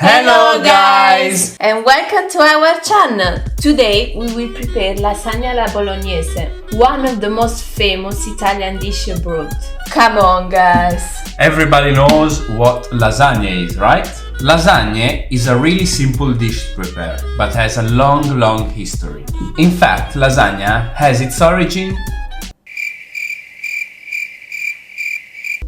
Hello guys! And welcome to our channel! Today we will prepare lasagna alla bolognese, one of the most famous Italian dish abroad. Come on guys! Everybody knows what lasagna is, right? Lasagna is a really simple dish to prepare, but has a long history. In fact, lasagna has its origin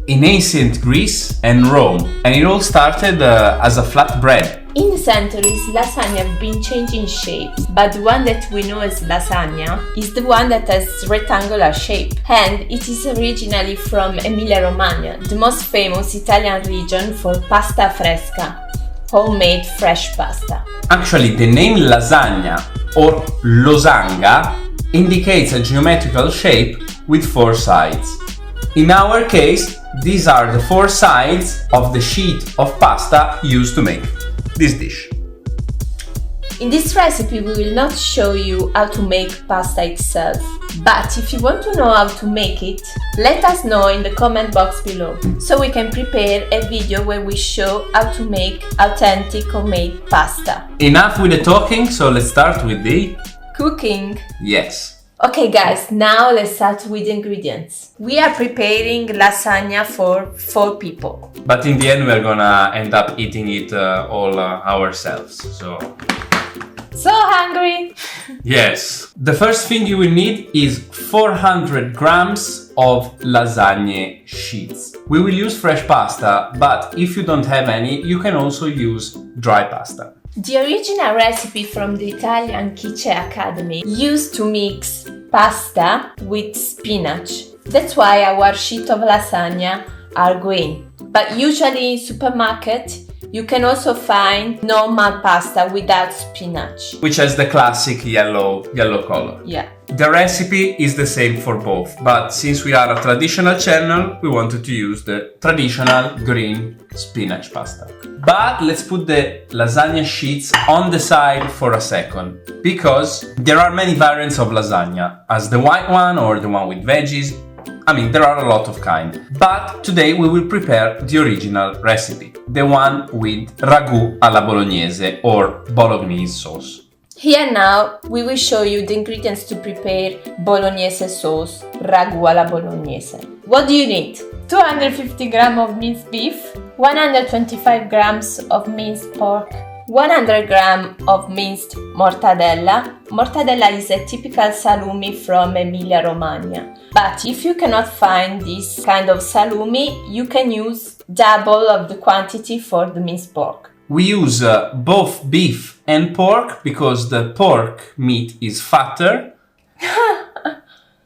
in ancient Greece and Rome, and it all started as a flat bread. In the centuries, lasagna have been changing shape, but the one that we know as lasagna is the one that has rectangular shape, and it is originally from Emilia-Romagna, the most famous Italian region for pasta fresca, homemade fresh pasta. Actually, the name lasagna or losanga indicates a geometrical shape with four sides. In our case, these are the four sides of the sheet of pasta used to make this dish. In this recipe we will not show you how to make pasta itself, but if you want to know how to make it, let us know in the comment box below, so we can prepare a video where we show how to make authentic homemade pasta. Enough with the talking, so let's start with the cooking. Yes. Okay guys, now let's start with the ingredients. We are preparing lasagna for 4 people. But in the end we're gonna end up eating it all ourselves, so hungry! Yes. The first thing you will need is 400 grams of lasagna sheets. We will use fresh pasta, but if you don't have any, you can also use dry pasta. The original recipe from the Italian Kitchen Academy used to mix pasta with spinach. That's why our sheet of lasagna are green. But usually in supermarket you can also find normal pasta without spinach, which has the classic yellow color. Yeah. The recipe is the same for both, but since we are a traditional channel, we wanted to use the traditional green spinach pasta. But let's put the lasagna sheets on the side for a second, because there are many variants of lasagna, as the white one or the one with veggies. I mean, there are a lot of kinds. But today we will prepare the original recipe, the one with ragu alla bolognese or bolognese sauce. Here now we will show you the ingredients to prepare bolognese sauce, ragu alla bolognese. What do you need? 250 grams of minced beef, 125 grams of minced pork, 100 grams of minced mortadella. Mortadella is a typical salumi from Emilia-Romagna. But if you cannot find this kind of salumi, you can use double of the quantity for the minced pork. We use both beef and pork because the pork meat is fatter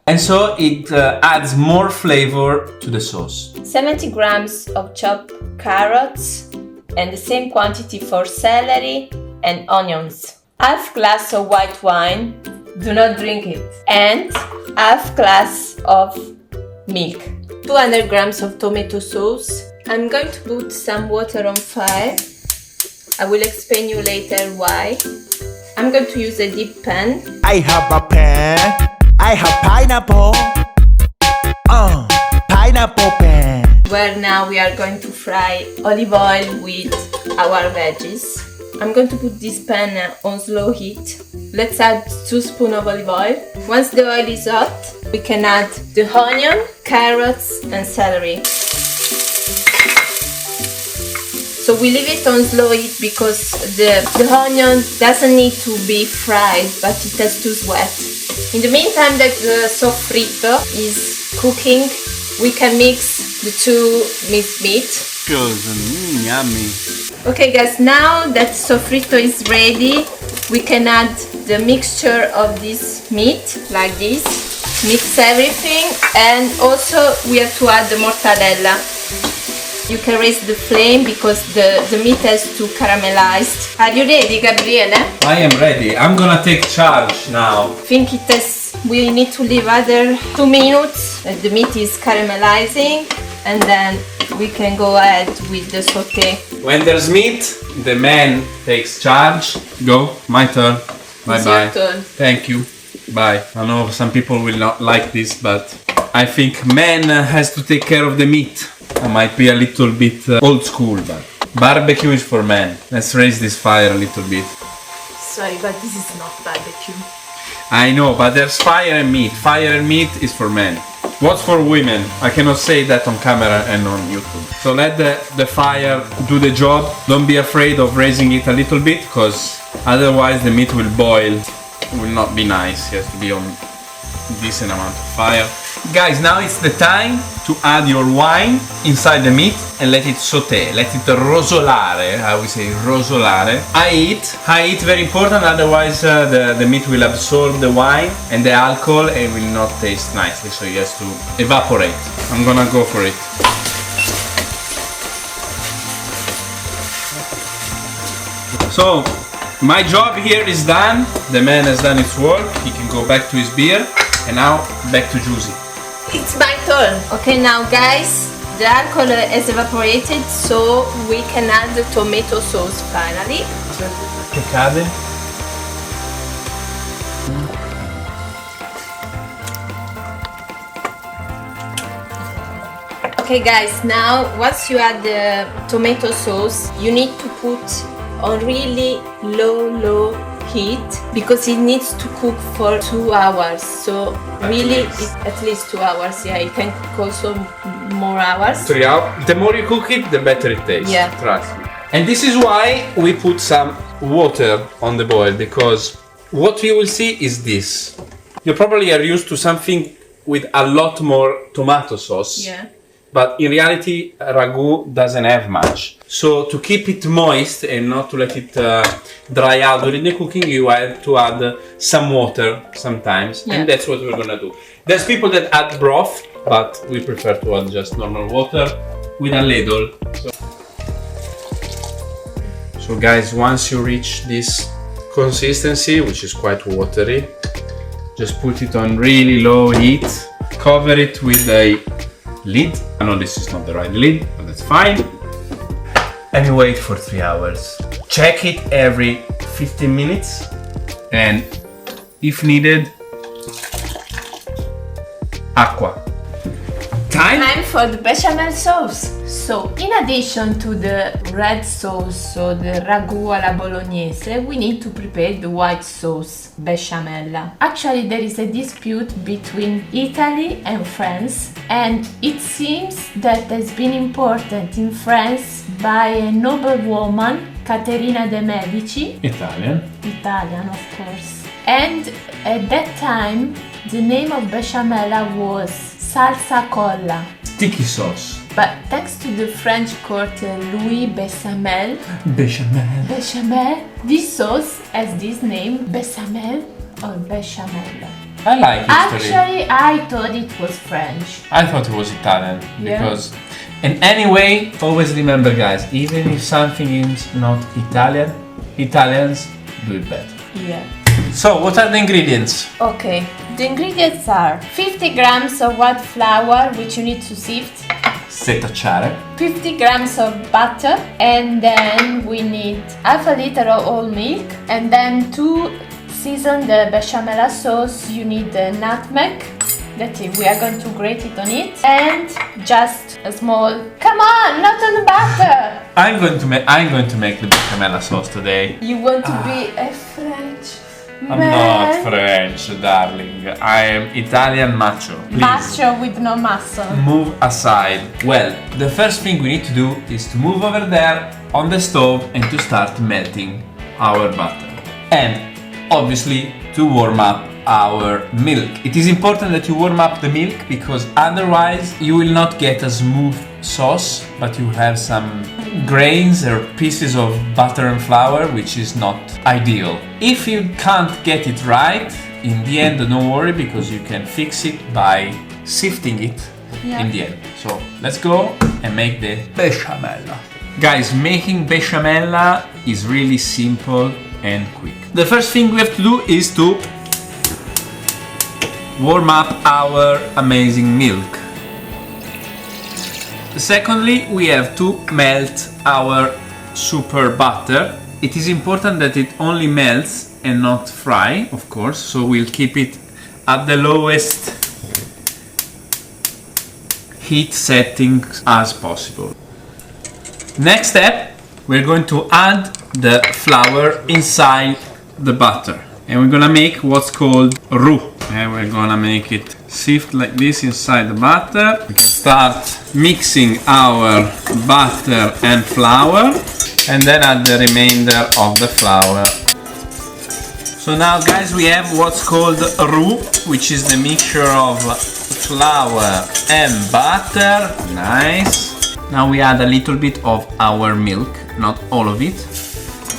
and so it adds more flavor to the sauce. 70 grams of chopped carrots and the same quantity for celery and onions. Half glass of white wine, do not drink it, and half glass of milk. 200 grams of tomato sauce. I'm going to put some water on fire. I will explain you later why. I'm going to use a deep pan. I have a pan. I have pineapple. Pineapple pan. Where now we are going to fry olive oil with our veggies. I'm going to put this pan on slow heat. Let's add 2 spoons of olive oil. Once the oil is hot, we can add the onion, carrots and celery. So we leave it on slow heat because the onion doesn't need to be fried, but it has to sweat. In the meantime that the sofrito is cooking, we can mix the 2 minced meat. Yummy. Okay guys, now that sofrito is ready, we can add the mixture of this meat, like this. Mix everything, and also we have to add the mortadella. You can raise the flame because the meat has to caramelize. Are you ready, Gabriele? I am ready. I'm gonna take charge now. We need to leave other 2 minutes. The meat is caramelizing, and then we can go ahead with the sauté. When there's meat, the man takes charge. Go, my turn. Bye bye. It's your turn. Thank you. Bye. I know some people will not like this, but I think man has to take care of the meat. I might be a little bit old school, but Barbecue is for men. Let's raise this fire a little bit. Sorry, but this is not barbecue. I know, but there's fire and meat. Fire and meat is for men. What's for women? I cannot say that on camera and on YouTube. So let the fire do the job. Don't be afraid of raising it a little bit, because otherwise the meat will boil. It will not be nice. It has to be on decent amount of fire. Guys, now it's the time to add your wine inside the meat and let it saute, let it rosolare, I would say rosolare. High heat very important, otherwise the meat will absorb the wine and the alcohol and will not taste nicely, so it has to evaporate. I'm gonna go for it. So, my job here is done, the man has done its work, he can go back to his beer, and now back to Giusy. It's my turn. Okay, now guys, the alcohol has evaporated, so we can add the tomato sauce finally. Che cade? Okay guys, now once you add the tomato sauce, you need to put on really low heat because it needs to cook for 2 hours. So really, at least 2 hours. Yeah, it can cook also more hours. 3 hours. The more you cook it, the better it tastes. Yeah. Trust me. And this is why we put some water on the boil, because what you will see is this. You probably are used to something with a lot more tomato sauce. Yeah. But in reality, ragu doesn't have much. So to keep it moist and not to let it dry out during the cooking, you have to add some water sometimes. Yeah. And that's what we're gonna do. There's people that add broth, but we prefer to add just normal water with a ladle. So guys, once you reach this consistency, which is quite watery, just put it on really low heat, cover it with a lid. I know this is not the right lid, but that's fine. And you wait for 3 hours. Check it every 15 minutes, and if needed, aqua. Time for the bechamel sauce. So, in addition to the red sauce, so the ragu alla bolognese, we need to prepare the white sauce, bechamel. Actually, there is a dispute between Italy and France, and it seems that has been imported in France by a noblewoman, Caterina de' Medici. Italian, Of course. And at that time, the name of bechamel was salsa colla. sticky sauce. But thanks to the French court Louis Bechamel, this sauce has this name, bechamel or bechamel. I like it. Actually, I thought it was French. I thought it was Italian, Yeah. because. And anyway, always remember, guys, even if something is not Italian, Italians do it better. Yeah. So, what are the ingredients? Okay, the ingredients are 50 grams of white flour, which you need to sift, Setacciare, 50 grams of butter, and then we need half a liter of whole milk, and then to season the bechamel sauce, you need the nutmeg. That's it, we are going to grate it on it, and just a small, come on, not on the butter! I'm going to make the bechamel sauce today. You want to be a French I'm man. not French, darling. I am Italian macho. Please. Macho with no muscle. Move aside. Well, the first thing we need to do is to move over there on the stove and to start melting our butter. And obviously to warm up our milk. It is important that you warm up the milk, because otherwise you will not get a smooth sauce, but you will have some grains or pieces of butter and flour, which is not ideal. If you can't get it right, in the end, don't worry, because you can fix it by sifting it in the end. So let's go and make the bechamel. Guys, making bechamel is really simple and quick. The first thing we have to do is to warm up our amazing milk. Secondly, we have to melt our super butter. It is important that it only melts and not fry, of course, so we'll keep it at the lowest heat setting as possible. Next step, we're going to add the flour inside the butter. And we're gonna make what's called roux. And we're gonna make it sift like this inside the butter. We can start mixing our butter and flour and then add the remainder of the flour. So now guys, we have what's called roux, which is the mixture of flour and butter. Nice. Now we add a little bit of our milk, not all of it,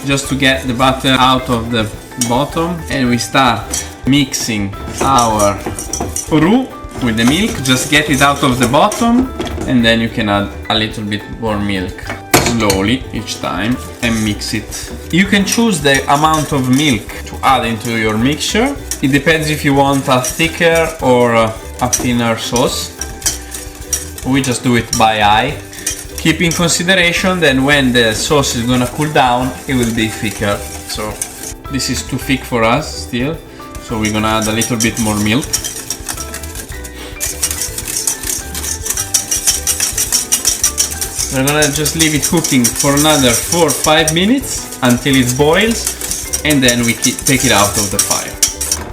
just to get the butter out of the bottom, and we start mixing our roux with the milk. Just get it out of the bottom, and then you can add a little bit more milk slowly each time and mix it. You can choose the amount of milk to add into your mixture. It depends if you want a thicker or a thinner sauce. We just do it by eye. Keep in consideration that when the sauce is gonna cool down, it will be thicker. So this is too thick for us still, so we're gonna add a little bit more milk. We're gonna just leave it cooking for another 4 or 5 minutes until it boils, and then we take it out of the fire.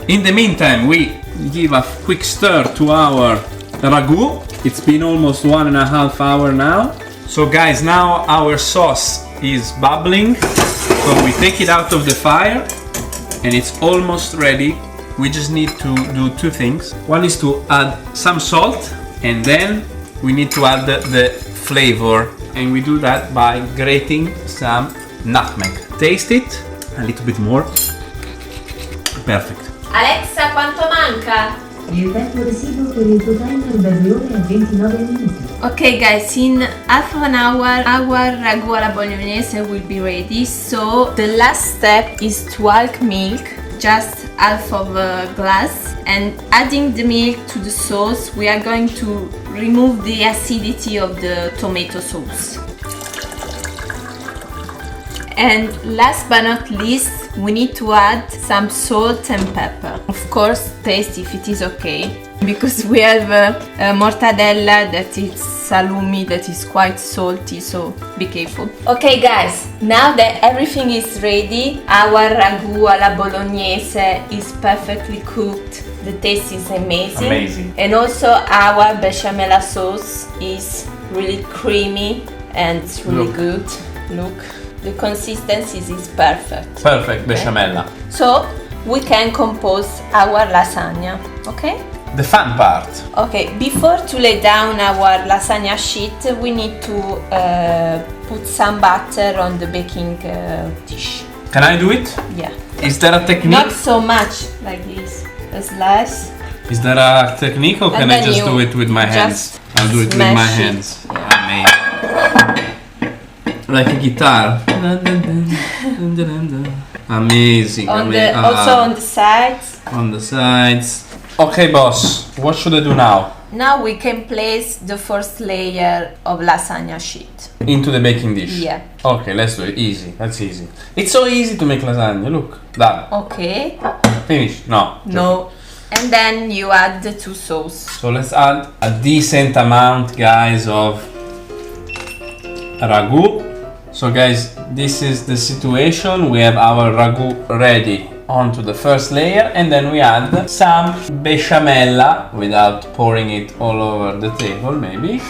In the meantime, we give a quick stir to our ragu. It's been almost 1.5 hours now. So guys, now our sauce is bubbling. So we take it out of the fire and it's almost ready. We just need to do 2 things. One is to add some salt, and then we need to add the flavor, and we do that by grating some nutmeg. Taste it, a little bit more. Perfect. Alexa, quanto manca? Il tempo residuo per il tuo timer da 2 ore e 29 minuti. Okay guys, in half an hour our ragu alla bolognese will be ready. So the last step is to add milk, just half of a glass, and adding the milk to the sauce, we are going to remove the acidity of the tomato sauce. And last but not least, we need to add some salt and pepper. Of course, taste if it is okay, because we have a mortadella that is salumi that is quite salty, so be careful. Okay guys, now that everything is ready, our ragu alla bolognese is perfectly cooked. The taste is amazing. And also our bechamel sauce is really creamy and it's really good. Look. The consistency is perfect. Perfect bechamel. So we can compose our lasagna, okay? The fun part. Okay, before to lay down our lasagna sheet, we need to put some butter on the baking dish. Can I do it? Yeah. Is there a technique? Not so much like this. A slice. Is there a technique, or can I just do it with my hands? I'll do it with my hands. Yeah. Amazing. Like a guitar. Amazing. Also on the sides. On the sides. Okay, boss. What should I do now? Now we can place the first layer of lasagna sheet. Into the baking dish? Yeah. Okay, let's do it. Easy. That's easy. It's so easy to make lasagna. Look. Done. Okay. Finish? No. No. And then you add the 2 sauce. So let's add a decent amount, guys, of ragu. So guys, this is the situation. We have our ragu ready onto the first layer, and then we add some bechamel without pouring it all over the table, maybe.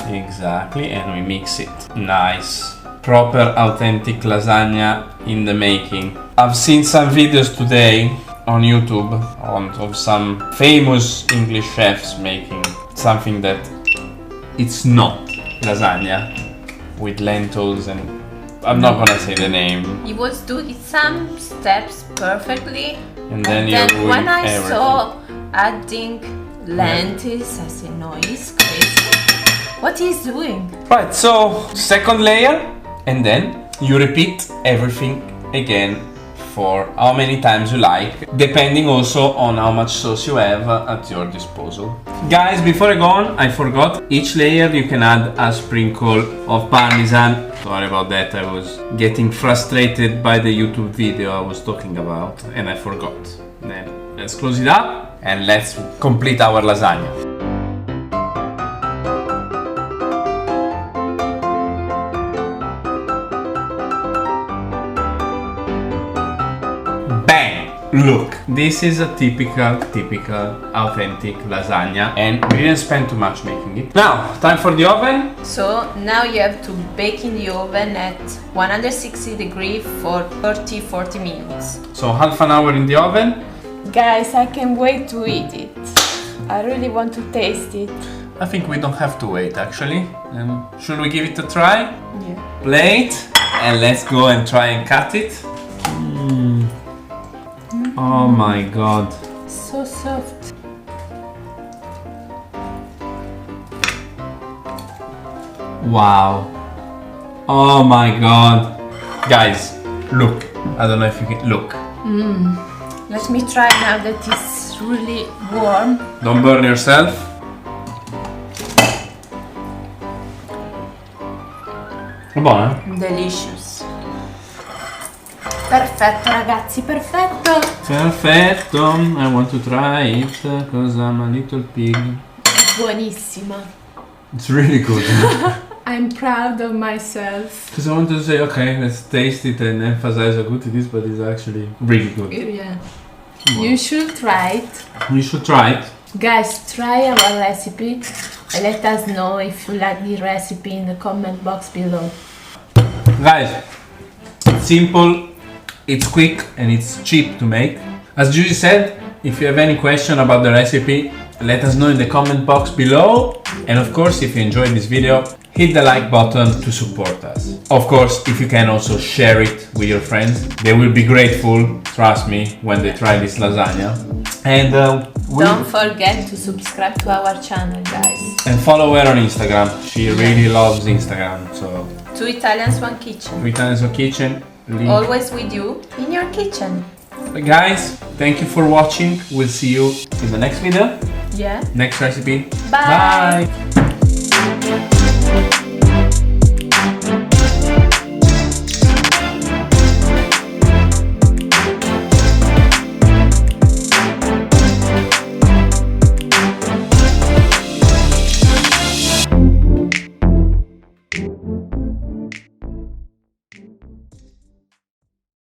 Exactly, and we mix it. Nice. Proper authentic lasagna in the making. I've seen some videos today on YouTube of some famous English chefs making something that it's not lasagna, with lentils, and I'm not gonna say the name. He was doing some steps perfectly, And then when I everything. saw adding lentils, I said, no, he's crazy. What he's doing? Right, so second layer, and then you repeat everything again for how many times you like, depending also on how much sauce you have at your disposal. Guys, before I go on, I forgot, each layer you can add a sprinkle of parmesan. Sorry about that, I was getting frustrated by the YouTube video I was talking about and I forgot. Then let's close it up and let's complete our lasagna. Bang! Look, this is a typical, authentic lasagna, and we didn't spend too much making it. Now, time for the oven. So now you have to bake in the oven at 160 degrees for 30-40 minutes. So half an hour in the oven. Guys, I can't wait to eat it. I really want to taste it. I think we don't have to wait actually. Should we give it a try? Yeah. Plate, and let's go and try and cut it. Oh my god. So soft. Wow. Oh my god. Guys, look. I don't know if you can look. Let me try now that it's really warm. Don't burn yourself. È buona? Delicious. Perfetto ragazzi, perfetto. Perfetto. I want to try it because I'm a little pig. Buonissima. It's really good. I'm proud of myself. Because I wanted to say, okay, let's taste it and emphasize how good it is, but it's actually really good. Yeah. You should try it. You should try it. Guys, try our recipe and let us know if you like the recipe in the comment box below. Guys, it's simple, it's quick, and it's cheap to make. As Judy said, if you have any question about the recipe, let us know in the comment box below. And of course, if you enjoyed this video, hit the like button to support us. Of course, if you can also share it with your friends, they will be grateful, trust me, when they try this lasagna. And don't forget to subscribe to our channel, guys. and follow her on Instagram. She really loves Instagram. So, Two Italians, one kitchen. Italian Kitchen. Link. Always with you in your kitchen. Guys, thank you for watching. We'll see you in the next video. Yeah. Next recipe. Bye. Bye.